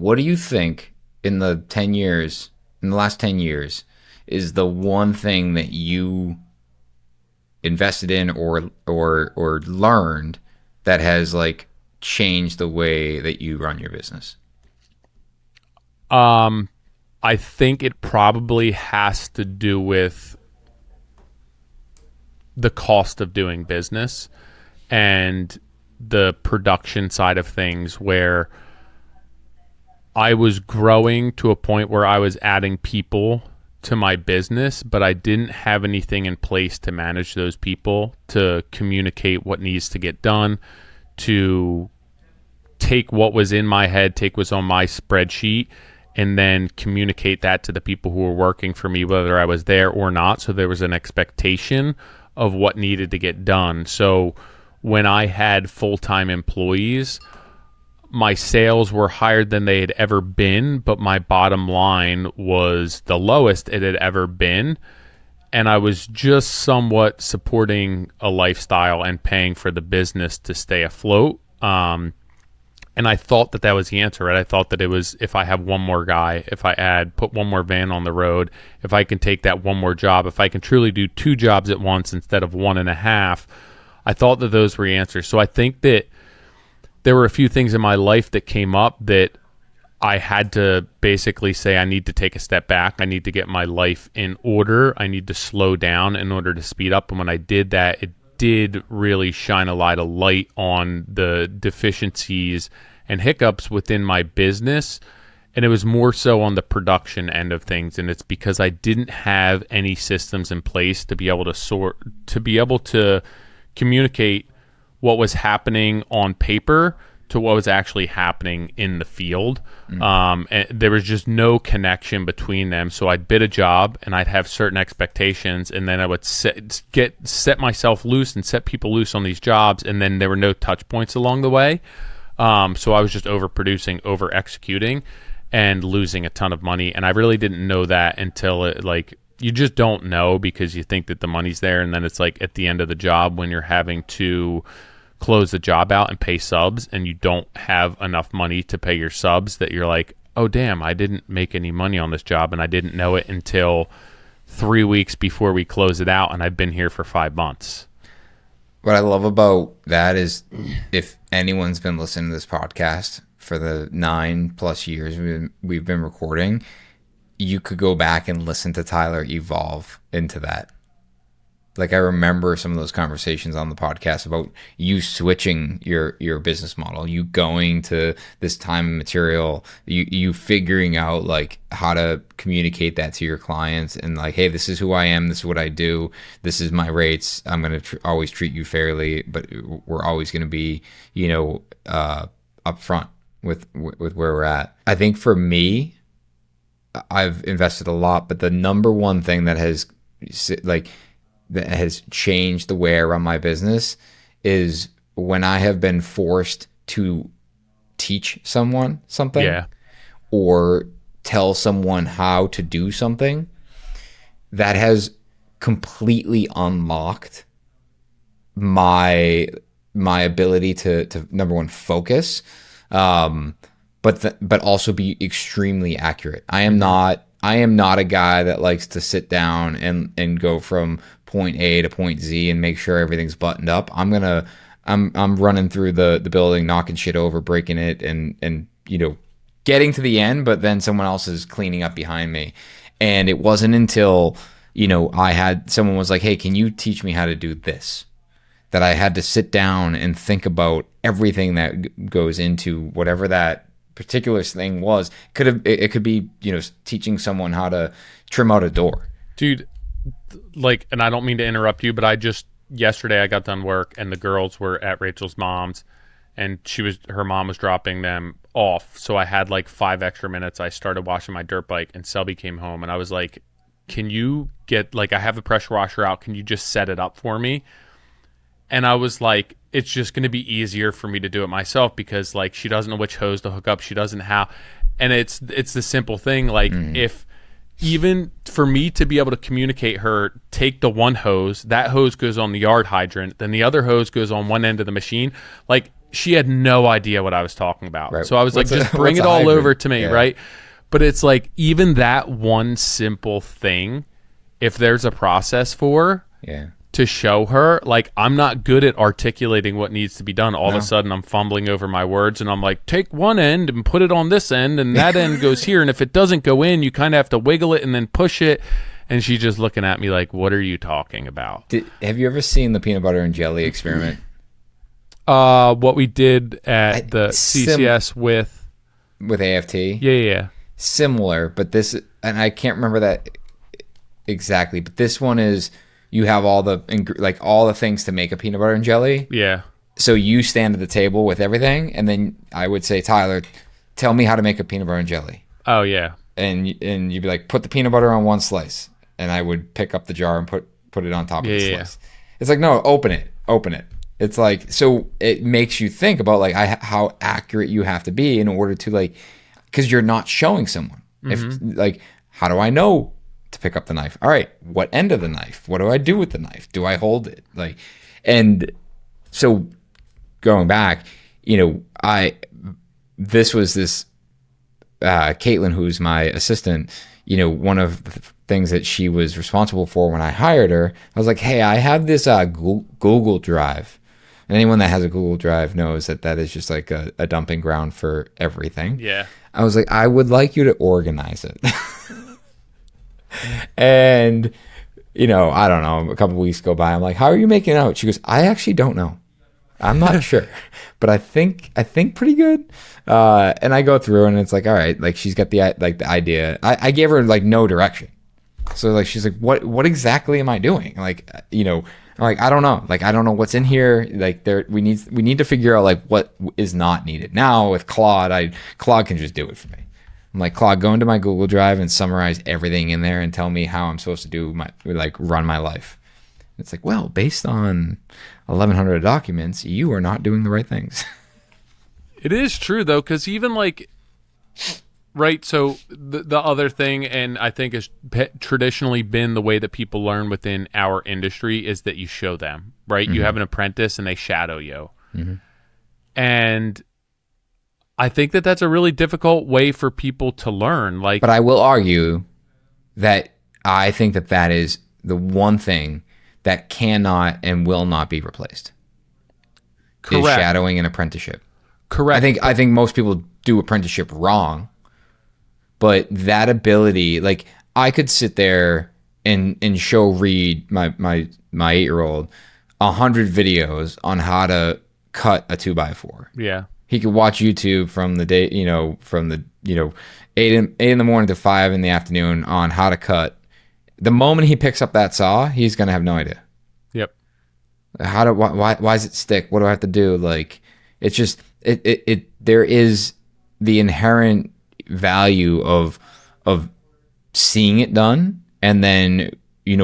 What do you think in the last 10 years, is the one thing that you invested in or learned that has like changed the way that you run your business? I think it probably has to do with the cost of doing business and the production side of things, where I was growing to a point where I was adding people to my business, but I didn't have anything in place to manage those people, to communicate what needs to get done, to take what was in my head, take what's on my spreadsheet, and then communicate that to the people who were working for me, whether I was there or not. So there was an expectation of what needed to get done. So when I had full-time employees, my sales were higher than they had ever been, but my bottom line was the lowest it had ever been. And I was just somewhat supporting a lifestyle and paying for the business to stay afloat. And I thought that was the answer, right? I thought that it was, if I have one more guy, if I put one more van on the road, if I can take that one more job, if I can truly do 2 jobs at once instead of 1.5, I thought that those were the answers. So I think that there were a few things in my life that came up that I had to basically say, I need to take a step back. I need to get my life in order. I need to slow down in order to speed up. And when I did that, it did really shine a light on the deficiencies and hiccups within my business. And it was more so on the production end of things. And it's because I didn't have any systems in place to be able to communicate what was happening on paper to what was actually happening in the field. And there was just no connection between them. So I'd bid a job and I'd have certain expectations, and then I would set myself loose and set people loose on these jobs, and then there were no touch points along the way. So I was just overproducing, over executing, and losing a ton of money. And I really didn't know that until you just don't know, because you think that the money's there, and then it's like at the end of the job when you're having to close the job out and pay subs, and you don't have enough money to pay your subs, that you're like, oh damn, I didn't make any money on this job, and I didn't know it until 3 weeks before we close it out, and I've been here for 5 months. What I love about that is, if anyone's been listening to this podcast for the 9+ years we've been recording, you could go back and listen to Tyler evolve into that. Like, I remember some of those conversations on the podcast about you switching your business model, you going to this time and material, you figuring out like how to communicate that to your clients, and like, hey, this is who I am, this is what I do, this is my rates, I'm going to always treat you fairly, but we're always going to be, upfront with where we're at. I think for me, I've invested a lot, but the number one thing that has changed the way I run my business is when I have been forced to teach someone something, or tell someone how to do something, that has completely unlocked my ability to number one, focus, but also be extremely accurate. I am not a guy that likes to sit down and go from point A to point Z and make sure everything's buttoned up. I'm running through the building, knocking shit over, breaking it, and getting to the end, but then someone else is cleaning up behind me. And it wasn't until someone was like, hey, can you teach me how to do this, that I had to sit down and think about everything that goes into whatever that particular thing was. It could be teaching someone how to trim out a door, dude. And I don't mean to interrupt you, but yesterday I got done work and the girls were at Rachel's mom's, and her mom was dropping them off, so I had like 5 extra minutes. I started washing my dirt bike, and Selby came home, and I was like, can you get, I have the pressure washer out, can you just set it up for me? And I was like, it's just going to be easier for me to do it myself, because she doesn't know which hose to hook up, she doesn't how, and it's the simple thing, if even for me to be able to communicate her, take the one hose, that hose goes on the yard hydrant, then the other hose goes on one end of the machine, she had no idea what I was talking about. Right. So I was like, just bring it all over to me, right? But it's like, even that one simple thing, if there's a process for to show her, like, I'm not good at articulating what needs to be done. All of a sudden, I'm fumbling over my words, and I'm like, take one end and put it on this end, and that end goes here. And if it doesn't go in, you kind of have to wiggle it and then push it. And she's just looking at me like, what are you talking about? Have you ever seen the peanut butter and jelly experiment? What we did at the CCS with AFT? Yeah. Similar, but this, and I can't remember that exactly, but this one is, you have all the things to make a peanut butter and jelly. Yeah. So you stand at the table with everything, and then I would say, Tyler, tell me how to make a peanut butter and jelly. Oh yeah. And you'd be like, put the peanut butter on one slice, and I would pick up the jar and put it on top of the slice. It's like, no, open it. It's like, so it makes you think about like how accurate you have to be in order to, like, because you're not showing someone. If like, how do I know to pick up the knife? All right, what end of the knife? What do I do with the knife? Do I hold it? Like, and so going back, this was Caitlin, who's my assistant. One of the things that she was responsible for when I hired her, I was like, hey, I have this Google Drive. And anyone that has a Google Drive knows that is just like a dumping ground for everything. Yeah. I was like, I would like you to organize it. And, I don't know, a couple of weeks go by. I'm like, how are you making out? She goes, I actually don't know. I'm not sure, but I think pretty good. And I go through, and it's like, all right, like, she's got the idea. I gave her like no direction. So like, she's like, what exactly am I doing? Like, I'm like, I don't know. Like, I don't know what's in here. Like, we need to figure out like what is not needed. Now with Claude, Claude can just do it for me. I'm like, Claude, go into my Google Drive and summarize everything in there and tell me how I'm supposed to do run my life. It's like, well, based on 1,100 documents, you are not doing the right things. It is true, though, because even like, right, so the other thing, and I think has traditionally been the way that people learn within our industry, is that you show them, right? You have an apprentice and they shadow you. And I think that that's a really difficult way for people to learn. Like, but I will argue that I think that is the one thing that cannot and will not be replaced. Correct. Is shadowing an apprenticeship. Correct. I think most people do apprenticeship wrong, but that ability, like, I could sit there and show Reed, my 8-year-old, 100 videos on how to cut a 2x4. Yeah. He could watch YouTube from the day, from the 8 in the morning to 5 in the afternoon on how to cut. The moment he picks up that saw, he's gonna have no idea. Yep. Why does it stick? What do I have to do? Like, it's just there is the inherent value of seeing it done, and then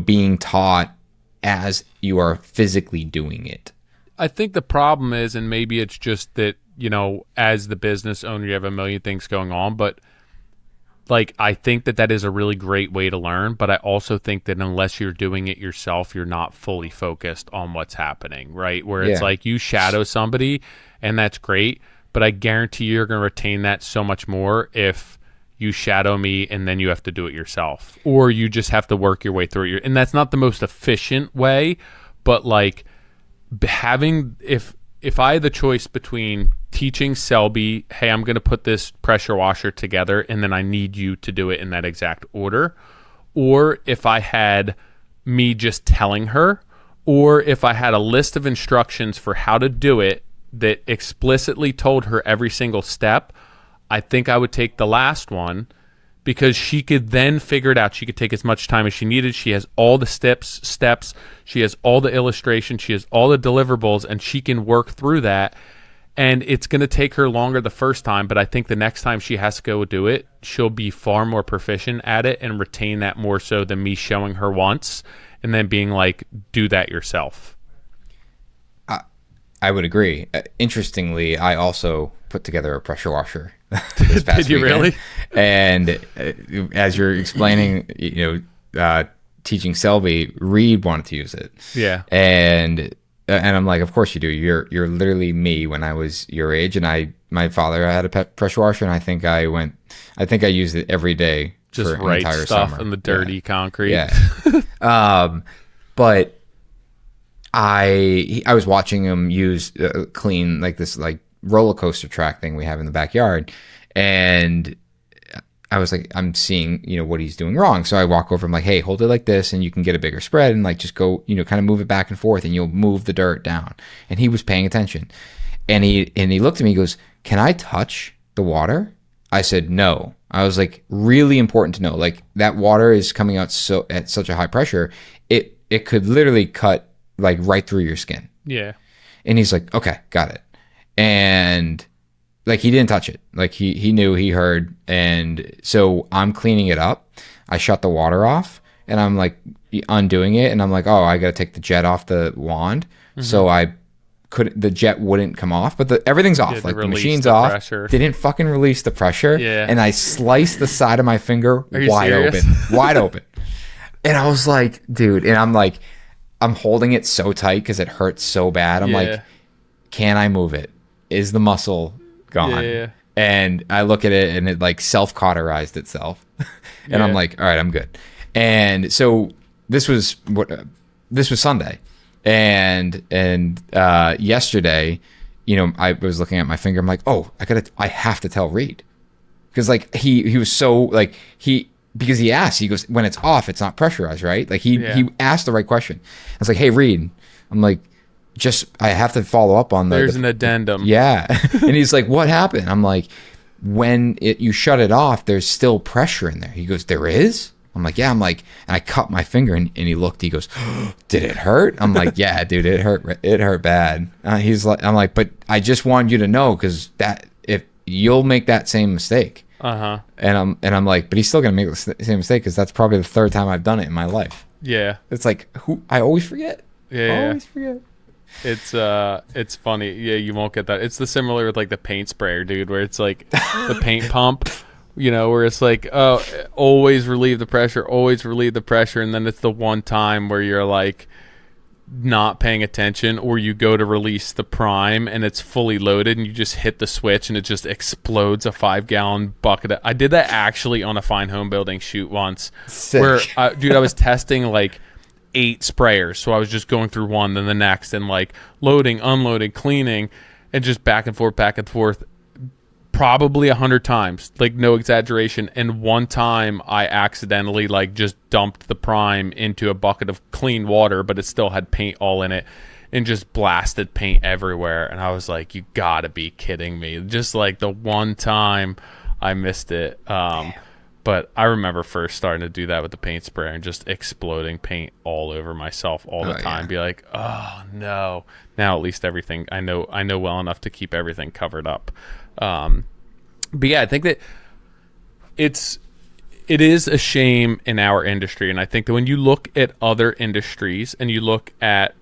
being taught as you are physically doing it. I think the problem is, and maybe it's just that, as the business owner, you have a million things going on, but like, I think that is a really great way to learn, but I also think that unless you're doing it yourself, you're not fully focused on what's happening, right? Where it's like, you shadow somebody and that's great, but I guarantee you're going to retain that so much more if you shadow me and then you have to do it yourself, or you just have to work your way through it. And that's not the most efficient way, but like, if I had the choice between teaching Selby, hey, I'm going to put this pressure washer together and then I need you to do it in that exact order, or if I had me just telling her, or if I had a list of instructions for how to do it that explicitly told her every single step, I think I would take the last one, because she could then figure it out. She could take as much time as she needed. She has all the steps. She has all the illustrations. She has all the deliverables, and she can work through that. And it's going to take her longer the first time, but I think the next time she has to go do it, she'll be far more proficient at it and retain that more so than me showing her once and then being like, do that yourself. I would agree. Interestingly, I also put together a pressure washer this past Did you weekend. really? And as you're explaining, teaching Selby, Reed wanted to use it. Yeah. And and I'm like, of course you do. You're literally me when I was your age, and my father had a pressure washer, and I think I used it every day Just for an write entire stuff summer. in the dirty concrete. Yeah. But I was watching him use clean like this like roller coaster track thing we have in the backyard, and I was like, I'm seeing, what he's doing wrong. So I walk over, I'm like, hey, hold it like this and you can get a bigger spread and like just go, kind of move it back and forth and you'll move the dirt down. And he was paying attention. And he looked at me, he goes, can I touch the water? I said, no. I was like, really important to know. Like that water is coming out at such a high pressure, it could literally cut like right through your skin. Yeah. And he's like, okay, got it. And like he didn't touch it. Like he knew, he heard. And so I'm cleaning it up. I shut the water off and I'm like undoing it. And I'm like, oh, I got to take the jet off the wand. Mm-hmm. So the jet wouldn't come off, but everything's off. Like the machine's off. Pressure. Didn't fucking release the pressure. Yeah. And I sliced the side of my finger wide open. And I was like, dude, and I'm holding it so tight because it hurts so bad. I'm like, can I move it? Is the muscle gone? Yeah. And I look at it and it like self-cauterized itself. And I'm like, all right, I'm good. And so this was Sunday. And yesterday, I was looking at my finger. I'm like, oh, I have to tell Reed. Because like he was so like because he asked, he goes, when it's off, it's not pressurized, right? Like he asked the right question. I was like, hey, Reed, I'm like, I have to follow up on there's an addendum. Yeah. And he's like, what happened? I'm like, when you shut it off, there's still pressure in there. He goes, there is? I'm like, yeah. I'm like, and I cut my finger and he looked, he goes, did it hurt? I'm like, yeah, dude, it hurt bad. I'm like, but I just wanted you to know, because if you'll make that same mistake. Uh-huh. And I'm like, but he's still going to make the same mistake, because that's probably the third time I've done it in my life. Yeah. It's like, I always forget. Yeah. I always forget. It's funny. Yeah, you won't get that. It's the similar with like the paint sprayer, dude, where it's like the paint pump, where it's like, oh, always relieve the pressure, and then it's the one time where you're like not paying attention, or you go to release the prime and it's fully loaded and you just hit the switch and it just explodes a 5-gallon bucket. I did that actually on a fine home building shoot once. Sick. Where I was testing like 8 sprayers, so I was just going through one, then the next, and like loading, unloading, cleaning, and just back and forth, probably 100 times, like no exaggeration. And one time I accidentally like just dumped the prime into a bucket of clean water, but it still had paint all in it, and just blasted paint everywhere. And I was like, you gotta be kidding me. Just like the one time I missed it. But I remember first starting to do that with the paint sprayer and just exploding paint all over myself all the time. Yeah. Be like, oh no. Now at least everything I know well enough to keep everything covered up. But yeah, I think that it is a shame in our industry, and I think that when you look at other industries and you look at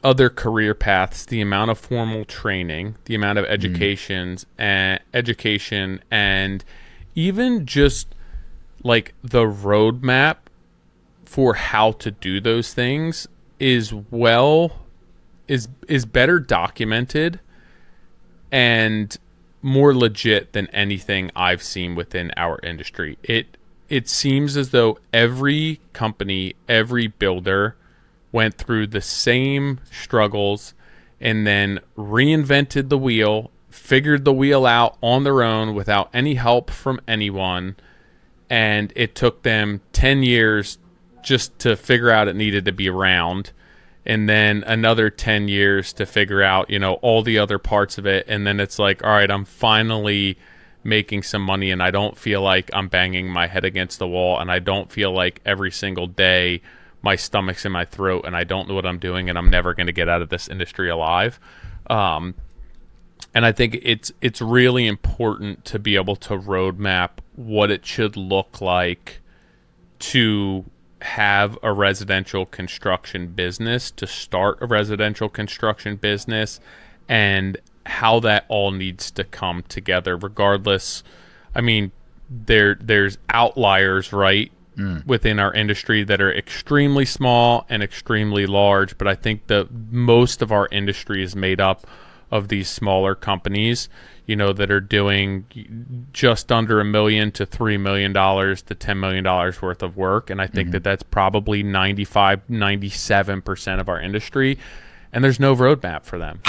other career paths, the amount of formal training, the amount of education and even just like the roadmap for how to do those things is better documented and more legit than anything I've seen within our industry. It seems as though every company, every builder went through the same struggles and then reinvented the wheel, figured the wheel out on their own without any help from anyone, and it took them 10 years just to figure out it needed to be round, and then another 10 years to figure out, all the other parts of it, and then it's like, all right, I'm finally making some money, and I don't feel like I'm banging my head against the wall, and I don't feel like every single day my stomach's in my throat, and I don't know what I'm doing, and I'm never going to get out of this industry alive. And I think it's really important to be able to roadmap what it should look like to have a residential construction business, to start a residential construction business, and how that all needs to come together regardless. I mean, there's outliers, right? within our industry that are extremely small and extremely large, but I think that most of our industry is made up of these smaller companies, you know, that are doing just under $1 million to $3 million to $10 million worth of work. And I think that that's probably 97% of our industry. And there's no roadmap for them.